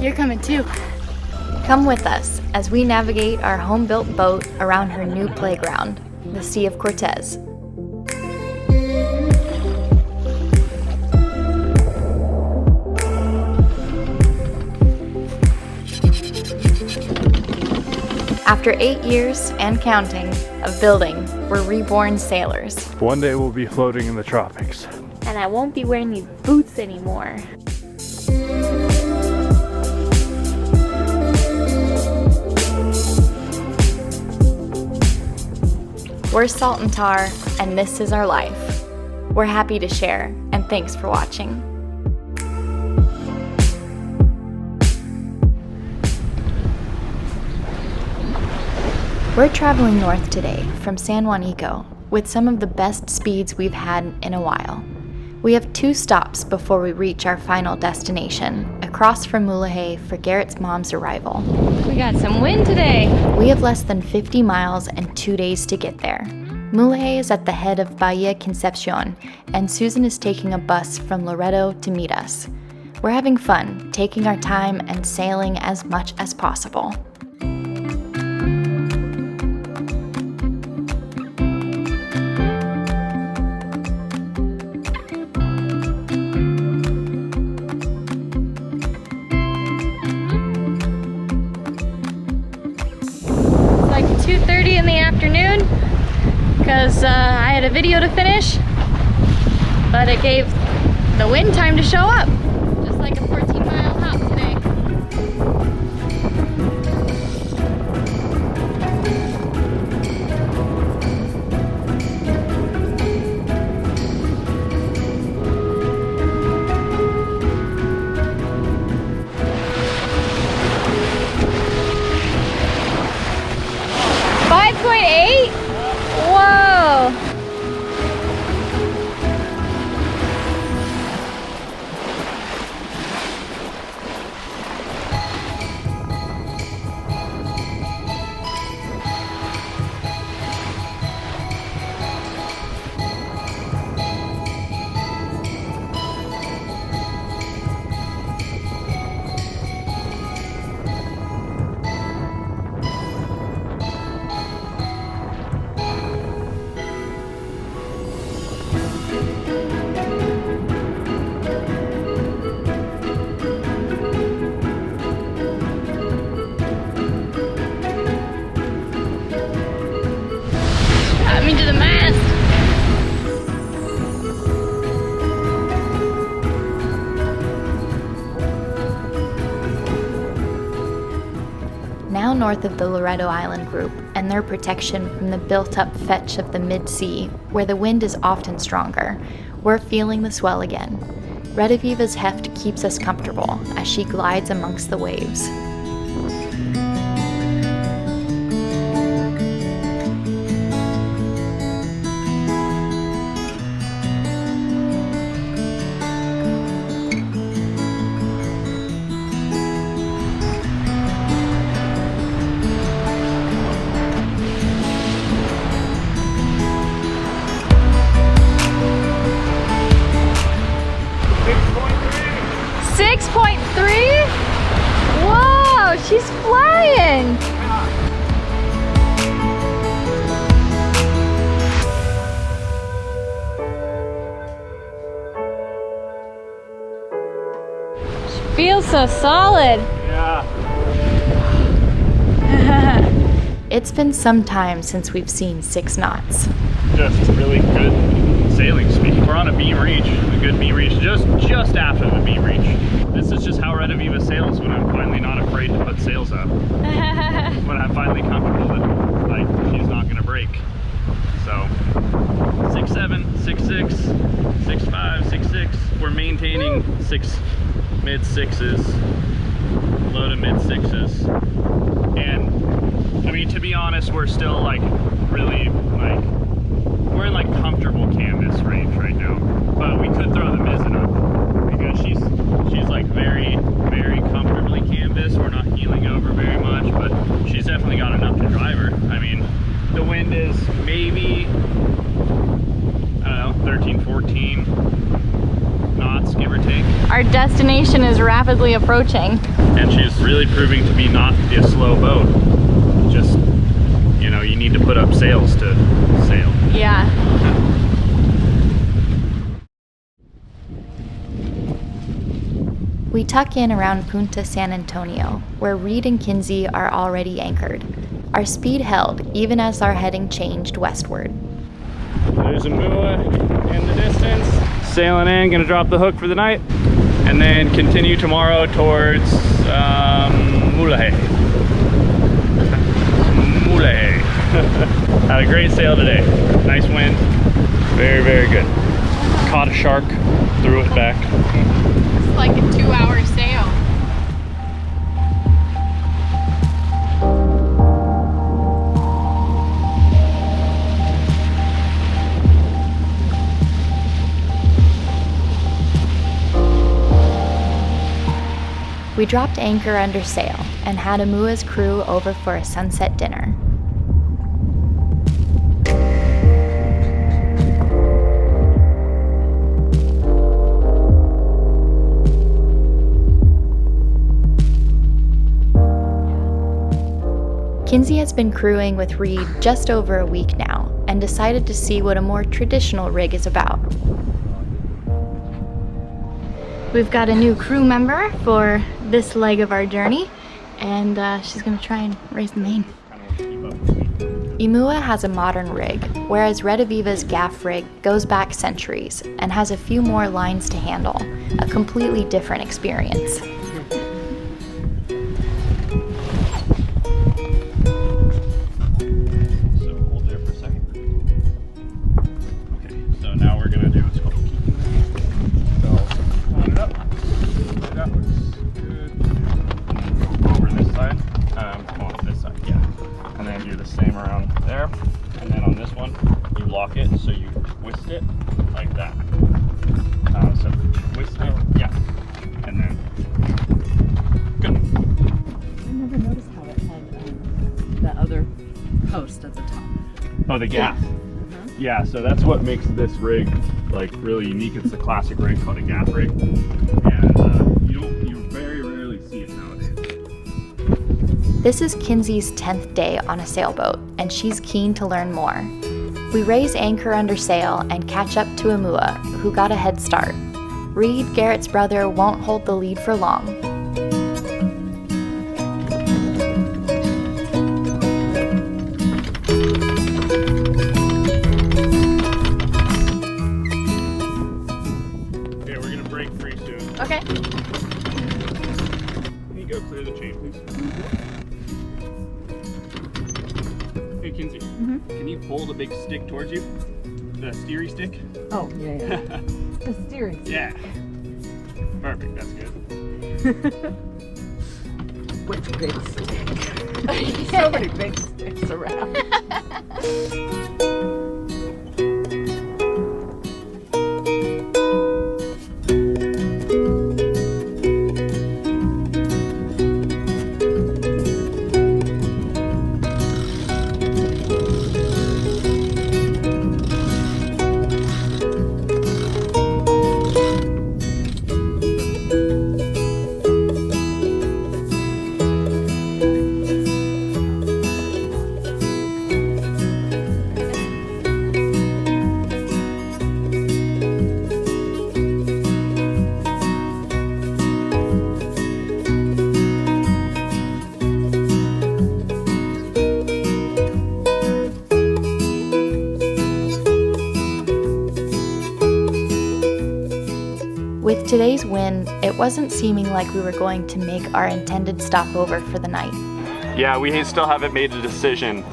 You're coming too. Come with us as we navigate our home-built boat around her new playground, the Sea of Cortez. After 8 years and counting of building, we're reborn sailors. One day we'll be floating in the tropics. And I won't be wearing these boots anymore. We're Salt and Tar, and this is our life. We're happy to share, and thanks for watching. We're traveling north today from San Juanico with some of the best speeds we've had in a while. We have 2 stops before we reach our final destination, across from Mulege for Garrett's mom's arrival. We got some wind today. We have less than 50 miles and 2 days to get there. Mulege is at the head of Bahia Concepcion, and Susan is taking a bus from Loreto to meet us. We're having fun, taking our time and sailing as much as possible. Like 2:30 in the afternoon because I had a video to finish, but it gave the wind time to show up. Just like a 14-mile hop today. Whoa! now north of the Loreto Island group and their protection from the built-up fetch of the mid-sea, where the wind is often stronger, we're feeling the swell again. Rediviva's heft keeps us comfortable as she glides amongst the waves. Whoa, she's flying! She feels so solid. Yeah. It's been some time since we've seen 6 knots. Just really good sailing speed. We're on a beam reach, a good beam reach, just after the beam reach. This is just how Rediviva sails when I'm finally not afraid to put sails up. When I'm finally comfortable that like she's not gonna break. So 6'7", 6'6", 6'5", 6'6". We're maintaining mid-sixes, low to mid-sixes. And I mean, to be honest, we're still like really like, we're in like comfortable canvas range right now. But we could throw the mizzen up because she's like very, very comfortably canvas. We're not heeling over very much, but she's definitely got enough to drive her. I mean, the wind is maybe, I don't know, 13, 14 knots, give or take. Our destination is rapidly approaching. and she's really proving to be not be a slow boat. Just, you know, you need to put up sails to sail. Yeah. We tuck in around Punta San Antonio, where Reed and Kinsey are already anchored. Our speed held, even as our heading changed westward. There's a mua in the distance. Sailing in, gonna drop the hook for the night, and then continue tomorrow towards Mulege. Mulege. Had a great sail today. Nice wind. Very, very good. Caught a shark, threw it back. It's like a 2-hour sail. We dropped anchor under sail and had Amua's crew over for a sunset dinner. Kinsey has been crewing with Reed just over a week now and decided to see what a more traditional rig is about. We've got a new crew member for this leg of our journey, and she's gonna try and raise the main. Imua has a modern rig, whereas Rediviva's gaff rig goes back centuries and has a few more lines to handle, a completely different experience. So hold there for a second. Okay, so now we're gonna do what's called keeping. So line it up. That looks good. Over this side. Come on this side, yeah. And then do the same around there. And then on this one, you lock it so you twist it like that. So twist it, yeah. And then good. I never noticed how it had that other post at the top. Oh, the gaff. Yeah, so that's what makes this rig like really unique. It's a classic rig called a gaff rig, and you very rarely see it nowadays. This is Kinsey's 10th day on a sailboat, and she's keen to learn more. We raise anchor under sail and catch up to Amua, who got a head start. Reed, Garrett's brother, won't hold the lead for long. Okay, we're gonna break free soon. Okay. Can you go clear the chain, please? Hey, Kinsey, can you pull the big stick towards you? The steery stick? Oh, yeah. The steering. Yeah. Perfect, that's good. Which big stick? So many big sticks around. With today's wind, it wasn't seeming like we were going to make our intended stopover for the night. Yeah, we still haven't made a decision.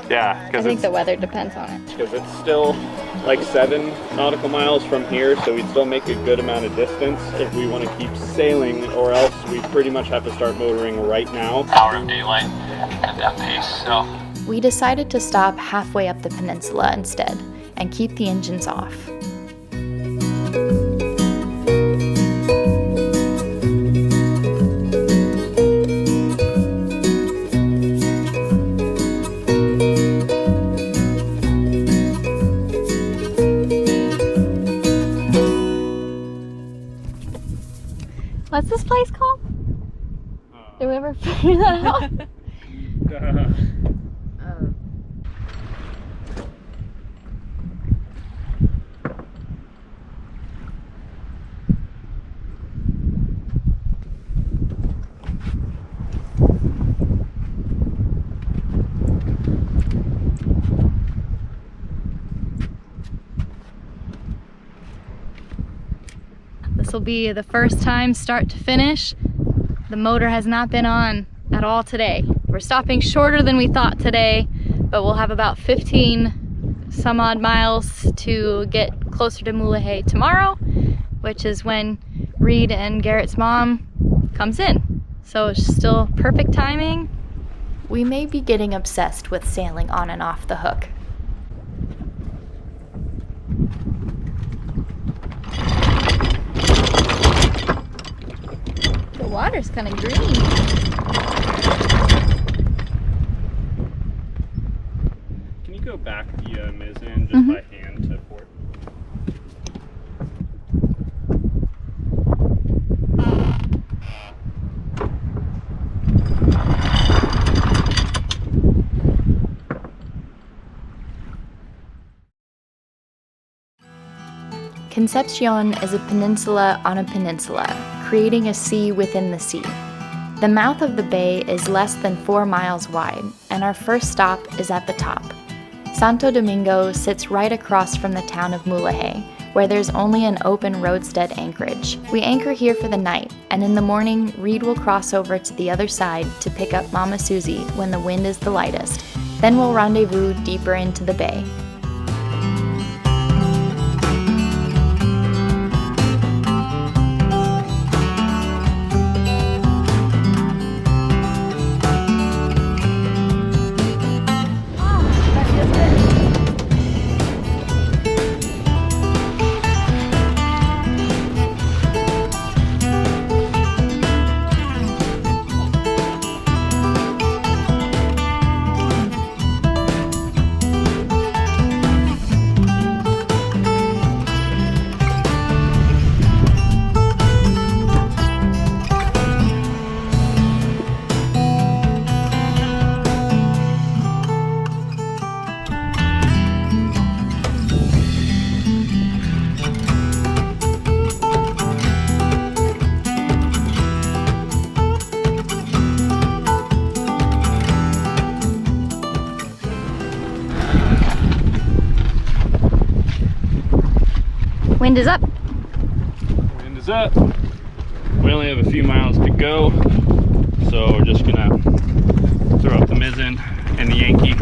Yeah, I because think the weather depends on it. it's still like 7 nautical miles from here, so we'd still make a good amount of distance if we want to keep sailing, or else we pretty much have to start motoring right now. Hour of daylight at that pace, so. We decided to stop halfway up the peninsula instead and keep the engines off. What's this place called? Did we ever figure that out? This will be the first time start to finish. The motor has not been on at all today. We're stopping shorter than we thought today, but we'll have about 15 some odd miles to get closer to Mulege tomorrow, which is when Reed and Garrett's mom comes in. So it's still perfect timing. We may be getting obsessed with sailing on and off the hook. The water's kind of green. Can you go back the mizzen just by hand to port? Concepcion is a peninsula on a peninsula, creating a sea within the sea. The mouth of the bay is less than 4 miles wide, and our first stop is at the top. Santo Domingo sits right across from the town of Mulege, where there's only an open roadstead anchorage. We anchor here for the night, and in the morning, Reed will cross over to the other side to pick up Mama Susie when the wind is the lightest. Then we'll rendezvous deeper into the bay. Wind is up. Wind is up. We only have a few miles to go, so we're just gonna throw up the mizzen and the Yankee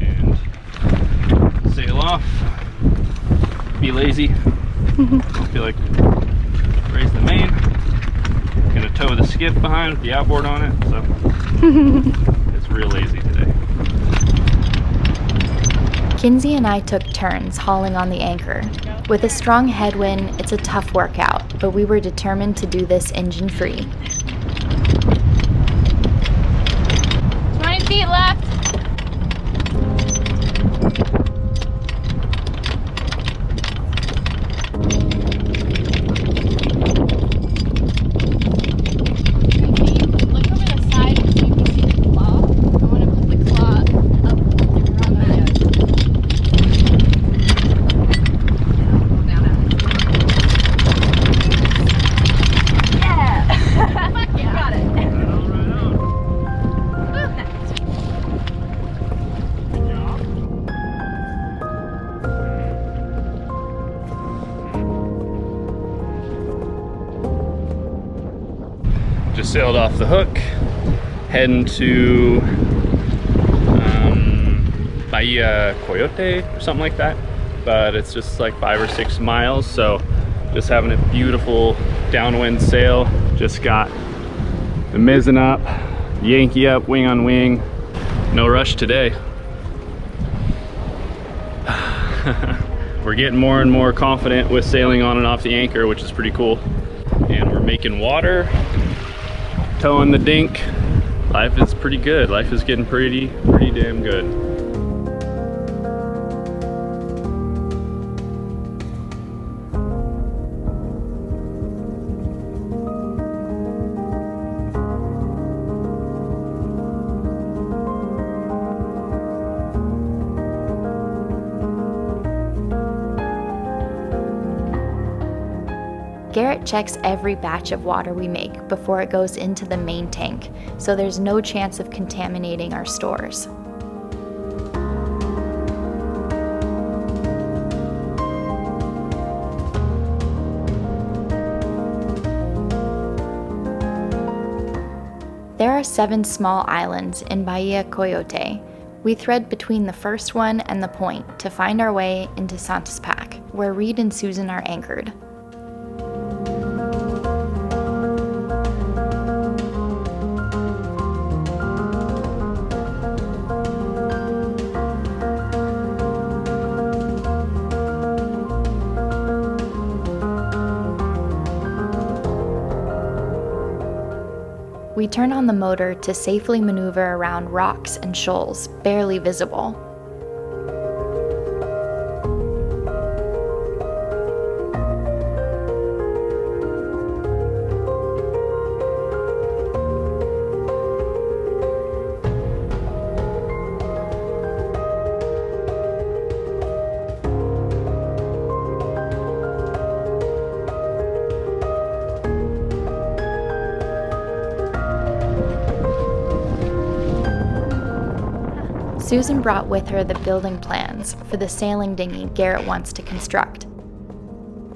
and sail off. Be lazy. I feel like raise the main. Gonna tow the skip behind with the outboard on it, so it's real lazy today. Kinsey and I took turns hauling on the anchor. With a strong headwind, it's a tough workout, but we were determined to do this engine-free. 20 feet left. Look over the side so you can see the claw. I want to put the claw up around the edge. Yeah! Fuck yeah! Got it. Just sailed off the hook, heading to Bahia Coyote or something like that, but it's just like 5 or 6 miles, so just having a beautiful downwind sail. Just got the mizzen up, Yankee up, wing on wing. No rush today. We're getting more and more confident with sailing on and off the anchor, which is pretty cool. And we're making water, towing the dink. Life is pretty good. Life is getting pretty damn good. that checks every batch of water we make before it goes into the main tank, so there's no chance of contaminating our stores. There are 7 small islands in Bahia Coyote. We thread between the first one and the point to find our way into Santos Pac, where Reed and Susan are anchored. We turn on the motor to safely maneuver around rocks and shoals, barely visible. Susan brought with her the building plans for the sailing dinghy Garrett wants to construct.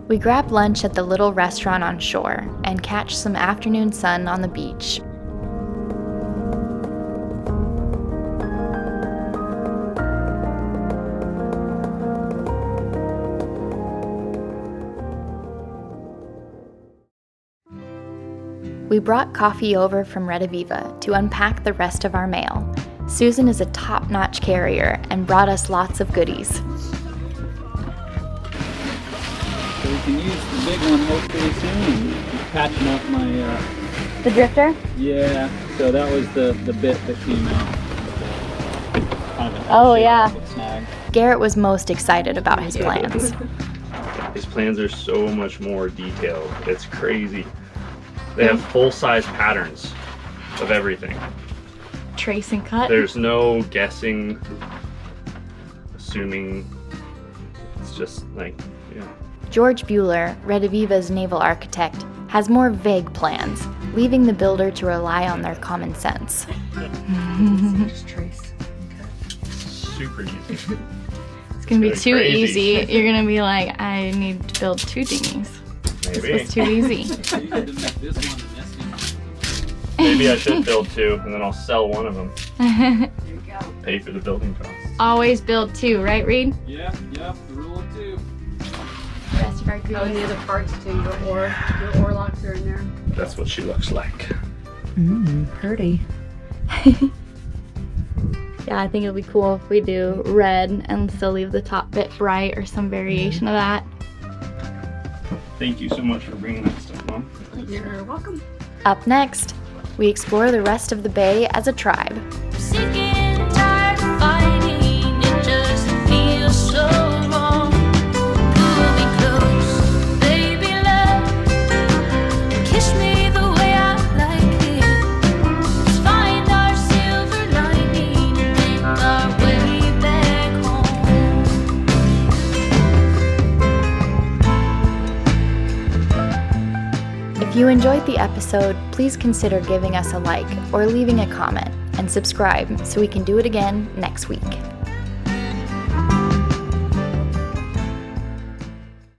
We grab lunch at the little restaurant on shore and catch some afternoon sun on the beach. We brought coffee over from Rediviva to unpack the rest of our mail. Susan is a top-notch carrier and brought us lots of goodies. So we can use the big one hopefully soon. I'm patching up my The drifter? yeah, so that was the bit that came out. Kind of Oh, yeah. Snag. Garrett was most excited about his plans. These plans are so much more detailed. It's crazy. They have full-size patterns of everything. Trace and cut. There's no guessing, assuming. It's just like, yeah. George Bueller, Rediviva's naval architect, has more vague plans, leaving the builder to rely on their common sense. Just trace. Super easy. It's gonna be It's too crazy. easy. You're gonna be like, I need to build 2 dinghies. This Maybe. was too easy. So you had to make this one and this one. Maybe I should build 2 and then I'll sell one of them. There you go. Pay for the building costs. Always build 2, right, Reed? Yep, the rule of 2. The rest of our Oh, and the other parts too. Your oar locks are in there. That's what she looks like. Pretty. Yeah, I think it'll be cool if we do red and still leave the top bit bright or some variation of that. Thank you so much for bringing that stuff, Mom. You're welcome. Up next, we explore the rest of the bay as a tribe. Sick and tired of fighting, it just feels so wrong. Pull me close, baby love. Kiss me the way I like it. Let's find our silver lining and make our way back home. If you enjoyed the episode, please consider giving us a like or leaving a comment, and subscribe so we can do it again next week.